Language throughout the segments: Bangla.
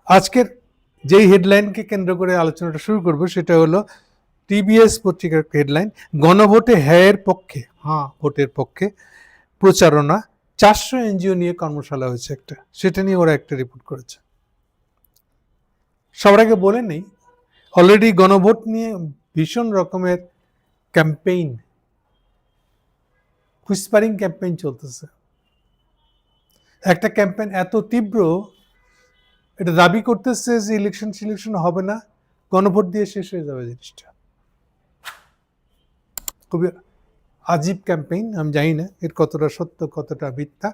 আজকের যেই হেডলাইনকে কেন্দ্র করে আলোচনাটা শুরু করব সেটা হলো টিবিএস পত্রিকার হেডলাইন, গণভোটে হ্যাঁয়ের পক্ষে, হ্যাঁ ভোটের পক্ষে প্রচারণা, 400 এনজিও নিয়ে কর্মশালা হয়েছে একটা, সেটা নিয়ে ওরা একটা রিপোর্ট করেছে। সবার আগে বলে নেই, অলরেডি গণভোট নিয়ে ভীষণ রকমের ক্যাম্পেইন, হুইসপারিং ক্যাম্পেইন চলতেছে। একটা ক্যাম্পেইন এত তীব্র, এটা দাবি করতেছে যে ইলেকশন হবে না, গণভোট দিয়ে শেষ হয়ে যাবে জিনিসটা। খুবই আজীব ক্যাম্পেইন। আমি জানি না এর কতটা সত্য কতটা মিথ্যা,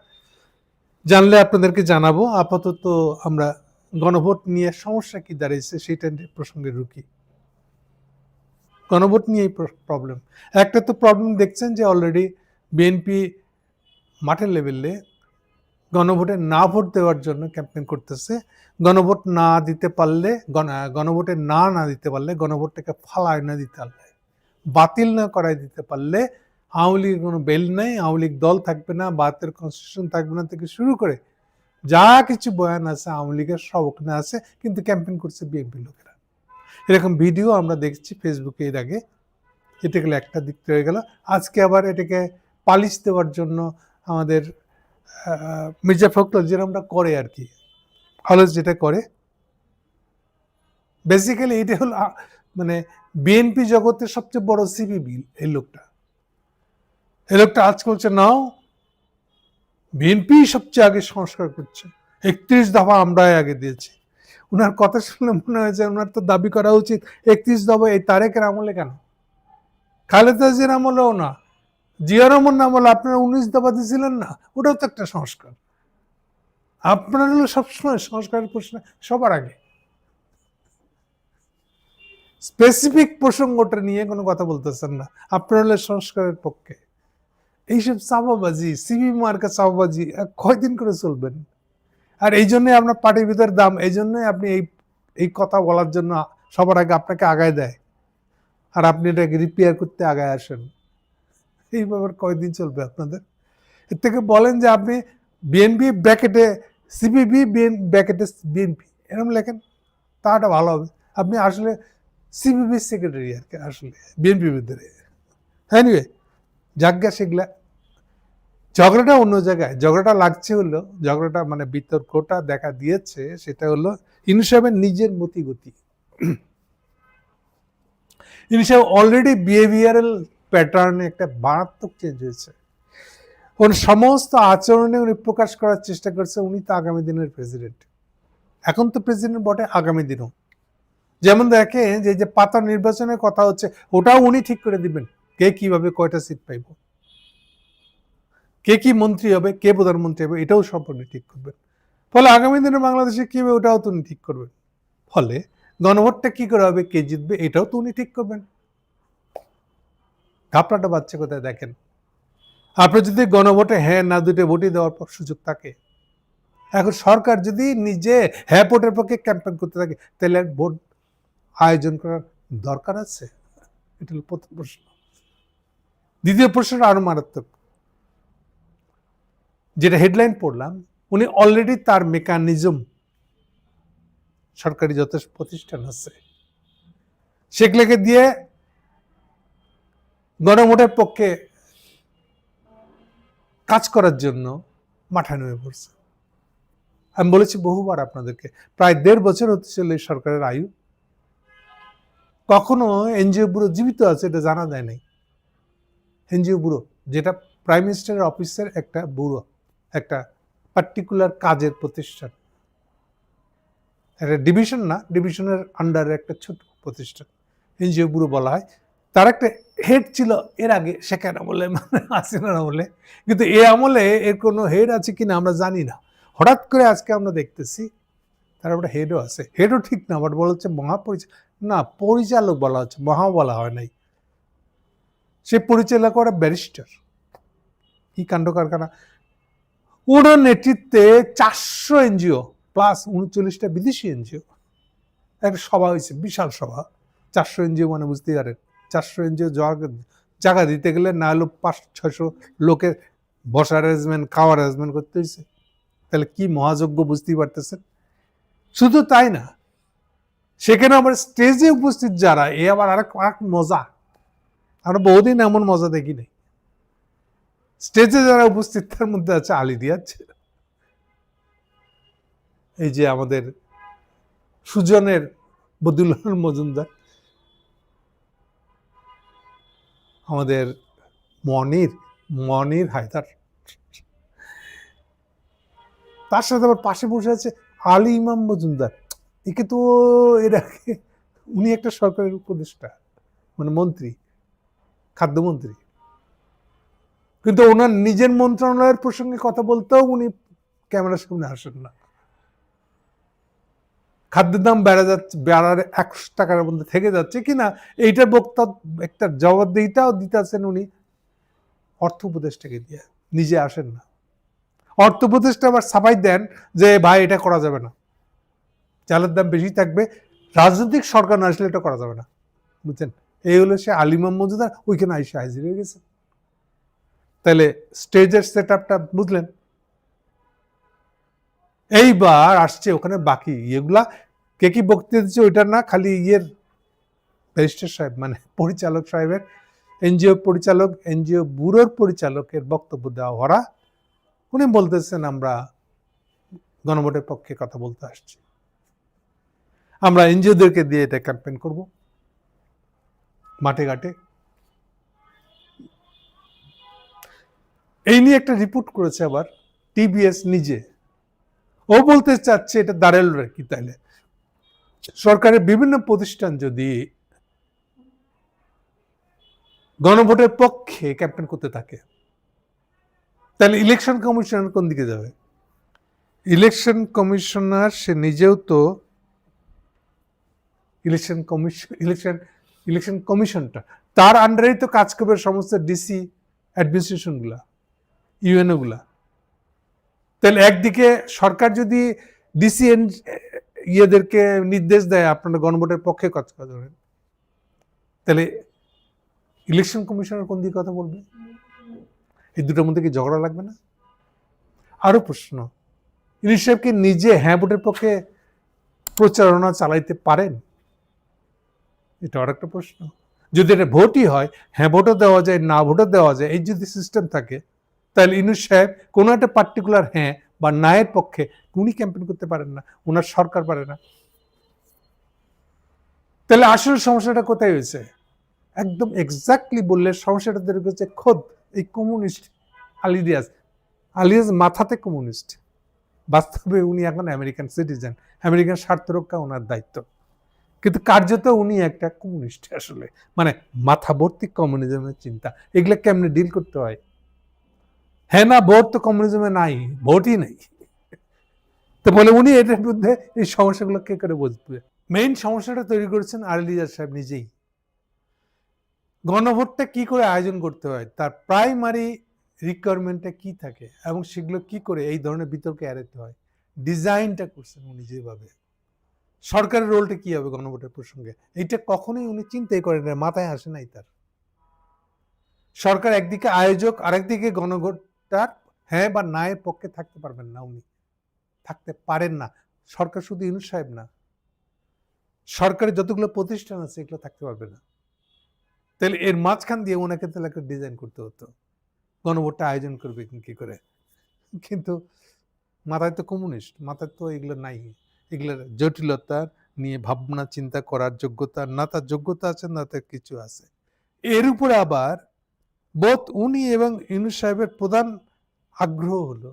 জানলে আপনাদেরকে জানাবো। আপাতত আমরা গণভোট নিয়ে সমস্যা কি দাঁড়িয়েছে সেটা প্রসঙ্গে ঢুকি। গণভোট নিয়েই প্রবলেম। একটা তো প্রবলেম দেখছেন যে অলরেডি বিএনপি মাঠের লেভেলে গণভোটে না ভোট দেওয়ার জন্য ক্যাম্পেইন করতেছে। গণভোট না দিতে পারলে, গণভোটে না দিতে পারলে, গণভোটটাকে ফালায় না দিতে পারলে, বাতিল না করাই দিতে পারলে আওয়ামী লীগের কোনো বেল নেই, আওয়ামী লীগ দল থাকবে না, ভারতের কনস্টিটিউশন থাকবে না থেকে শুরু করে যা কিছু বয়ান আছে আওয়ামী লীগের সব ওখানে আছে, কিন্তু ক্যাম্পেইন করছে বিএনপি লোকেরা। এরকম ভিডিও আমরা দেখছি ফেসবুকে এর আগে। এটা গেলে একটা দিক রয়ে গেল। আজকে আবার এটাকে পালিশ দেওয়ার জন্য আমাদের মির্জা ফখরুল যেরকমটা করে আর কি, অলওয়েজ যেটা করে, বেসিক্যালি এটা হলো মানে বিএনপি জগতের সবচেয়ে বড় সিপিবি এই লোকটা। এই লোকটা আজ বলছে নাও বিএনপি সবচেয়ে আগে সংস্কার করছে, 31 দফা আমরাই আগে দিয়েছি। ওনার কথা শুনলে মনে হয় যে ওনার তো দাবি করা উচিত 31 দফা এই তারেকের আমলে কেন, খালেদা জিয়ার আমলেও না, জিয়া রহমান আমলে আপনারা 19 দফা দিয়েছিলেন না, ওটাও তো একটা সংস্কার। আপনারা হলো সবসময় সংস্কারের প্রশ্ন সবার আগে, স্পেসিফিক প্রসঙ্গটা নিয়ে কোনো কথা বলতেছেন না। আপনারা হলে সংস্কারের পক্ষে। এইসব চাপাবাজি, সিবি মার্কা চাপাবাজি কয়দিন করে চলবেন? আর এই জন্যই আপনার পার্টির ভিতরে দাম, এই জন্যই আপনি এই কথা বলার জন্য সবার আগে আপনাকে আগায় দেয়, আর আপনি এটাকে রিপেয়ার করতে আগায় আসেন। এই ব্যাপার কয়দিন চলবে আপনাদের? এর থেকে বলেন যে আপনি বিএনপি ব্র্যাকেটে সিপিবি, ব্র্যাকেটে বিএনপি এরকম লেখেন, তাটা ভালো হবে। আপনি আসলে সিপিবি সেক্রেটারি আর কি, আসলে বিএনপির ভিতরে। এনিওয়ে, যাজ্ঞা সেগুলা ঝগড়াটা অন্য জায়গায়। ঝগড়াটা লাগছে হলো, ঝগড়াটা মানে বিতর্কটা দেখা দিয়েছে সেটা হলো ইনসাফের নিজের মতিগতি। ইনসাফ অলরেডি বিহেভিয়ারাল প্যাটার্নে একটা মারাত্মক চেঞ্জ হয়েছে। ওর সমস্ত আচরণে উনি প্রকাশ করার চেষ্টা করছে উনি তো আগামী দিনের প্রেসিডেন্ট। এখন তো প্রেসিডেন্ট বটে, আগামী দিনও। যেমন দেখেন যে পাতা নির্বাচনের কথা হচ্ছে, ওটাও উনি ঠিক করে দিবেন কে কিভাবে কয়টা সিট পাইব, কে কি মন্ত্রী হবে, কে প্রধানমন্ত্রী হবে, এটাও সব উনি ঠিক করবেন। ফলে আগামী দিনে বাংলাদেশে কি হবে ওটাও তো উনি ঠিক করবেন। ফলে গণভোটটা কি করে হবে, কে জিতবে, এটাও তো উনি ঠিক করবেন। ঘাপলাটা বাচ্চা কোথায় দেখেন। আপনার যদি গণভোটে হ্যাঁ না দুটো ভোটই দেওয়ার সুযোগ থাকে, এখন সরকার যদি নিজে হ্যাঁ ভোটের পক্ষে ক্যাম্পেইন করতে থাকে, তাহলে ভোট আয়োজন করার দরকার আছে? এটা হল প্রথম প্রশ্ন। দ্বিতীয় প্রশ্নটা আরো মারাত্মক, যেটা হেডলাইন পড়লাম, উনি অলরেডি তার মেকানিজম, সরকারি যত প্রতিষ্ঠান আছে সেগুলোকে দিয়ে গণভোটের পক্ষে কাজ করার জন্য মাথায় নেমে পড়ছে। আমি বলেছি বহুবার আপনাদেরকে, প্রায় 1.5 বছর হতে চলে এই সরকারের আয়ু, কখনো এনজিও ব্যুরো জীবিত আছে এটা জানা যায় নাই। এনজিও ব্যুরো যেটা প্রাইম মিনিস্টারের অফিসের একটা ব্যুরো, একটা পার্টিকুলার কাজের প্রতিষ্ঠান, একটা ডিভিশন না, ডিভিশনের আন্ডারে একটা ছোট প্রতিষ্ঠান এনজিও ব্যুরো বলা হয়। তার একটা হেড ছিল এর আগে, শেখ আমলে, মানে হাসিনার আমলে, কিন্তু এ আমলে এর কোনো হেড আছে কিনা আমরা জানি না। হঠাৎ করে আজকে আমরা দেখতেছি তার একটা হেডও আছে। হেডও ঠিক না, বাট বলা হচ্ছে পরিচালক বলা হচ্ছে, মহা বলা হয় নাই। সে পরিচালক ওরা ব্যারিস্টার। কি কাণ্ড কারখানা! ওনার নেতৃত্বে 400 এনজিও প্লাস 39টা বিদেশি এনজিও একটা সভা হয়েছে, বিশাল সভা। 400 এনজিও মানে বুঝতেই পারেন, 400 এনজিও জায়গা দিতে গেলে না হলো 500-600 লোকের বসার অ্যারেঞ্জমেন্ট, খাওয়ার অ্যারেঞ্জমেন্ট করতে হয়েছে। তাহলে কি মহাযজ্ঞ বুঝতেই পারতেছেন। শুধু তাই না, সেখানে আমার স্টেজে উপস্থিত যারা, এ আবার আরেক মজা, আমরা বহুদিন এমন মজা দেখি নাই। স্টেজে যারা উপস্থিত তার মধ্যে আছে আলী রিয়াজ, এই যে আমাদের সুজনের বদিউল্লাহ মজুমদার, আমাদের মনির হায়দার, তার সাথে আবার পাশে বসে আছে আলী ইমাম মজুমদার। একে তো উনি একটা সরকারের উপদেষ্টা, মানে মন্ত্রী, খাদ্যমন্ত্রী, কিন্তু ওনার নিজের মন্ত্রণালয়ের প্রসঙ্গে কথা বলতেও উনি ক্যামেরার সামনে আসেন না। খাদ্যের দাম বেড়ার 100 টাকার মধ্যে থেকে যাচ্ছে কিনা এইটার বক্তব্য একটা জবাবদিহিতাও দিতেছেন উনি অর্থ উপদেষ্টাকে দিয়ে, নিজে আসেন না। অর্থ উপদেষ্টা আবার সাফাই দেন যে ভাই এটা করা যাবে না, চালের দাম বেশি থাকবে, রাজনৈতিক সরকার না আসলে এটা করা যাবে না, বুঝছেন? এই হলো সে আলী ইমাম মজুমদার, ওইখানে আইসা হাজির হয়ে গেছে। তাহলে স্টেজের সেট আপটা বুঝলেন। এইবার আসছে ওখানে বাকি ইয়েগুলা, কে কি বক্তৃতা দিচ্ছে ওইটা না, খালি ব্যারিস্টার সাহেব মানে পরিচালক সাহেবের, এনজিও পরিচালক, এনজিও ব্যুরোর পরিচালকের বক্তব্য দেওয়া ভরা। উনি বলতেছেন আমরা গণভোটের পক্ষে কথা বলতে আসছি, আমরা এনজিওদেরকে দিয়ে এটা ক্যাম্পেইন করব মাঠে ঘাটে। এই নিয়ে একটা রিপোর্ট করেছে আবার টিবিএস নিজে, ও বলতে চাচ্ছে এটা দাঁড়াল কি, তাইলে সরকারের বিভিন্ন প্রতিষ্ঠান যদি গণভোটের পক্ষে ক্যাম্পেইন করতে থাকে তাহলে ইলেকশন কমিশনার কোন দিকে যাবে? ইলেকশন কমিশনার সে নিজেও তো ইলেকশন কমিশনটা তার আন্ডারেই তো কাজ করবে সমস্ত ডিসি অ্যাডমিনিস্ট্রেশন গুলা, ইউএনও গুলা। তাহলে একদিকে সরকার যদি ডিসি ইয়েদেরকে নির্দেশ দেয় আপনারা গণভোটের পক্ষে কাজ করেন, তাহলে ইলেকশন কমিশনার কোন দিকে কথা বলবে? এই দুটোর মধ্যে কি ঝগড়া লাগবে না? আরো প্রশ্ন, ইউনূস সাহেব কি নিজে হ্যাঁ ভোটের পক্ষে প্রচারণা চালাইতে পারেন? এটা আর একটা প্রশ্ন। যদি এটা ভোটই হয়, হ্যাঁ ভোটও দেওয়া যায়, না ভোটও দেওয়া যায়, এই যদি সিস্টেম থাকে, তাহলে ইউনূস সাহেব কোনো একটা পার্টিকুলার হ্যাঁ বা নায়ের পক্ষে উনি ক্যাম্পেইন করতে পারেন না, ওনার সরকার পারে না। তাহলে আসলে সমস্যাটা কোথায় হয়েছে? একদম এক্স্যাক্টলি বললে সমস্যাটা তৈরি করছে খোদ এই কমিউনিস্ট আলী রিয়াজ। আলী রিয়াজ মাথাতে কমিউনিস্ট, বাস্তবে উনি এখন আমেরিকান সিটিজেন, আমেরিকান স্বার্থ রক্ষা ওনার দায়িত্ব, কিন্তু কার্যত উনি একটা কমিউনিস্ট আসলে, মানে মাথা ভর্তি কমিউনিজমের চিন্তা। এগুলো কেমনে ডিল করতে হয়? হ্যাঁ না ভোট তো কমিউনিজমে নাই, ভোটই নেই, তো বলে উনি এটার মধ্যে এই সমস্যাগুলো কে করে বুঝবে? মেইন সমস্যাটা তৈরি করেছেন আলী রিয়াজ সাহেব নিজেই। গণভোটটা কি করে আয়োজন করতে হয়, তার প্রাইমারি রিকোয়ারমেন্টটা কি থাকে এবং সেগুলো কি করে এই ধরনের বিতর্কে এড়াতে হয়, ডিজাইনটা করছেন উনি যেভাবে। সরকারের রোলটা কি হবে গণভোটের প্রসঙ্গে, এইটা কখনোই উনি চিন্তাই করেন না, মাথায় আসে নাই তার। সরকার একদিকে আয়োজক, আরেকদিকে গণভোটটার হ্যাঁ বা না এর পক্ষে থাকতে পারবেন না, উনি থাকতে পারেন না। সরকার শুধু ইউনূস সাহেব না, সরকারের যতগুলো প্রতিষ্ঠান আছে এগুলো থাকতে পারবে না। তাহলে এর মাঝখান দিয়ে ওনাকে তাহলে একটা ডিজাইন করতে হতো, গণভোটটা আয়োজন করবে কি করে। কিন্তু মাথায় তো কমিউনিস্ট, মাথায় তো এগুলো নাই, এগুলোর জটিলতা নিয়ে ভাবনা চিন্তা করার যোগ্যতা না, তার যোগ্যতা আছে না তার কিছু আছে। এর উপরে আবার বোধ উনি এবং ইউনূস সাহেবের প্রধান আগ্রহ হলো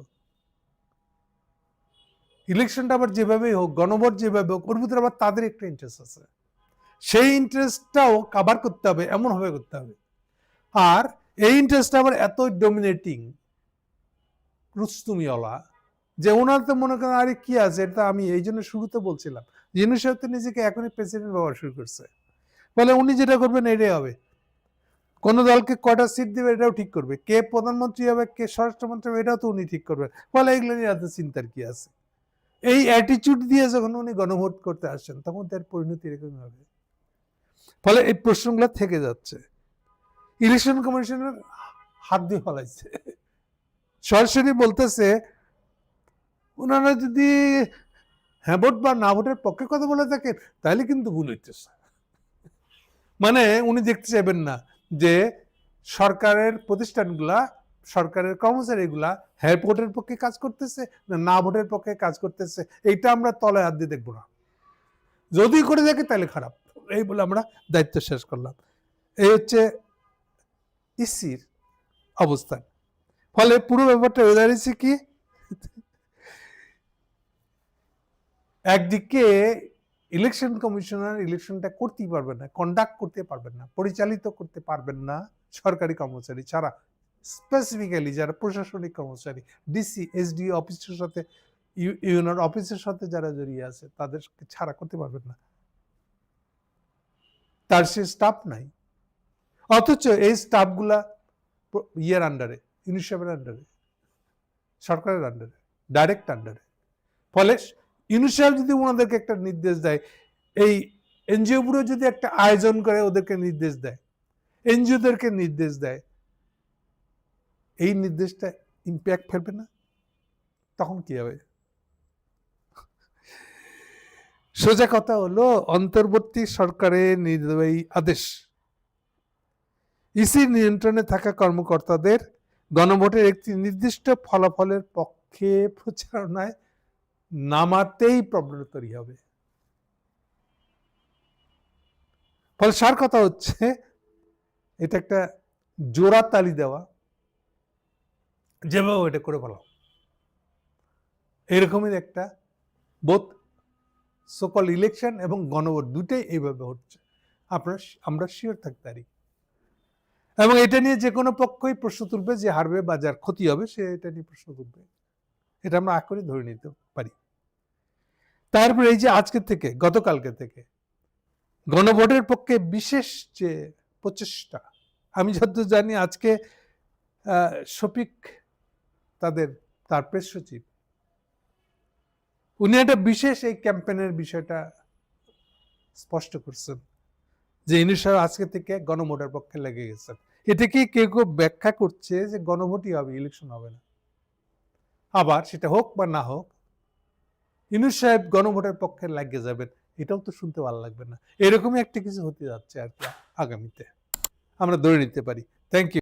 ইলেকশনটা আবার যেভাবেই হোক, গণভোট যেভাবে হোক, ওর ভিতরে আবার তাদের একটা ইন্টারেস্ট আছে, সেই ইন্টারেস্টটাও কাভার করতে হবে, এমন ভাবে করতে হবে। আর এই ইন্টারেস্টটা আবার এত ডমিনেটিং রুস্তুমিওয়ালা যে ওনার তো মনে করেন আরে কি আছে, এটা আমি এই জন্য শুরুতে বলছিলাম ইউনূস সাহেব তো নিজেকে এখনই প্রেসিডেন্ট ব্যবহার শুরু করছে, বলে উনি যেটা করবেন এটাই হবে। কোন দলকে কয়টা সিট দেবে এটাও ঠিক করবে, কে প্রধানমন্ত্রী হবে, কে স্বরাষ্ট্রমন্ত্রী হবে, এটাও তো উনি ঠিক করবেন। ফলে এগুলো নিয়ে এত চিন্তার কি আছে? এই অ্যাটিচিউড দিয়ে যখন উনি গণভোট করতে আসছেন তখন তার পরিণতি এরকম হবে। ফলে এই প্রশ্নগুলো থেকে যাচ্ছে। ইলেকশন কমিশনের হাত দিয়ে ফলাইছে, সরাসরি বলতেছে ওনারা যদি হ্যাঁ ভোট বা না ভোটের পক্ষে কথা বলে থাকেন, তাহলে কিন্তু ভুল হইতেছে। মানে উনি দেখতে চাইবেন না যে সরকারের প্রতিষ্ঠানগুলা, সরকারের কর্মচারীগুলা হ্যাঁ ভোটের পক্ষে কাজ করতেছে না ভোটের পক্ষে কাজ করতেছে, এইটা আমরা তলে হাত দিয়ে দেখবো না। যদি করে থাকে তাহলে খারাপ। এই বলে আমরা দায়িত্ব শেষ করলাম। এই হচ্ছে ইসির অবস্থান। ফলে পুরো ব্যাপারটা হয়ে দাঁড়িয়েছে কি, একদিকে ইলেকশন কমিশনার ইলেকশনটা করতেই পারবেন না, কন্ডাক্ট করতে পারবেন না, পরিচালিত করতে পারবেন না সরকারি কর্মচারী ছাড়া। স্পেসিফিক্যালি যারা প্রশাসনিক কর্মচারী, ডিসি এসডি অফিসের সাথে, ইউনিয়ন অফিসের সাথে যারা জড়িয়ে আছে, তাদেরকে ছাড়া করতে পারবেন না। তার সে স্টাফ নাই, অথচ এই স্টাফগুলা ইয়ের আন্ডারে, ইউনিসেফের আন্ডারে, সরকারের আন্ডারে, ডাইরেক্ট আন্ডারে। ফলে ইউনিসেফ যদি ওনাদেরকে একটা নির্দেশ দেয়, এই এনজিও গুলো যদি একটা আয়োজন করে ওদেরকে নির্দেশ দেয়, এনজিওদেরকে নির্দেশ দেয়, এই নির্দেশটা ইম্প্যাক্ট ফেলবে না? তখন কি হবে? সোজা কথা হলো, অন্তর্বর্তী সরকারের নির্বাহী আদেশ ইসির নিয়ন্ত্রণে থাকা কর্মকর্তাদের গণভোটের একটি নির্দিষ্ট ফলাফলের পক্ষে প্রচারণায় নামাতেই প্রবলেম তৈরি হবে। ফলে সার কথা হচ্ছে, এটা একটা জোড়া তালি দেওয়া, যেভাবে এটা করে ফেলাও, এরকমের একটা বোধ সকল ইলেকশন এবং গণভোট দুটোই এইভাবে হচ্ছে, আমরা শিওর থাকতে পারি। এবং এটা নিয়ে যে কোনো পক্ষই প্রশ্ন তুলবে, যে হারবে বা যার ক্ষতি হবে সে এটা নিয়ে প্রশ্ন তুলবে, এটা আমরা আগে ধরে নিতে পারি। তারপরে এই যে আজকে থেকে, গতকালকে থেকে গণভোটের পক্ষে বিশেষ যে প্রচেষ্টা, আমি যতদূর জানি আজকে শফিক তার প্রেস সচিব, উনি একটা বিশেষ এই ক্যাম্পেইনের বিষয়টা স্পষ্ট করছেন যে ইউনিসেফ আজকে থেকে গণভোটের পক্ষে লেগে গেছেন। এটাকে কেউ কেউ ব্যাখ্যা করছে যে গণভোটই হবে, ইলেকশন হবে না। আবার সেটা হোক বা না হোক, ইউনিসেফ গণভোটের পক্ষে লাগিয়ে যাবেন, এটাও তো শুনতে ভালো লাগবে না। এরকমই একটা কিছু হতে যাচ্ছে আর কি আগামীতে, আমরা ধরে নিতে পারি। Thank you.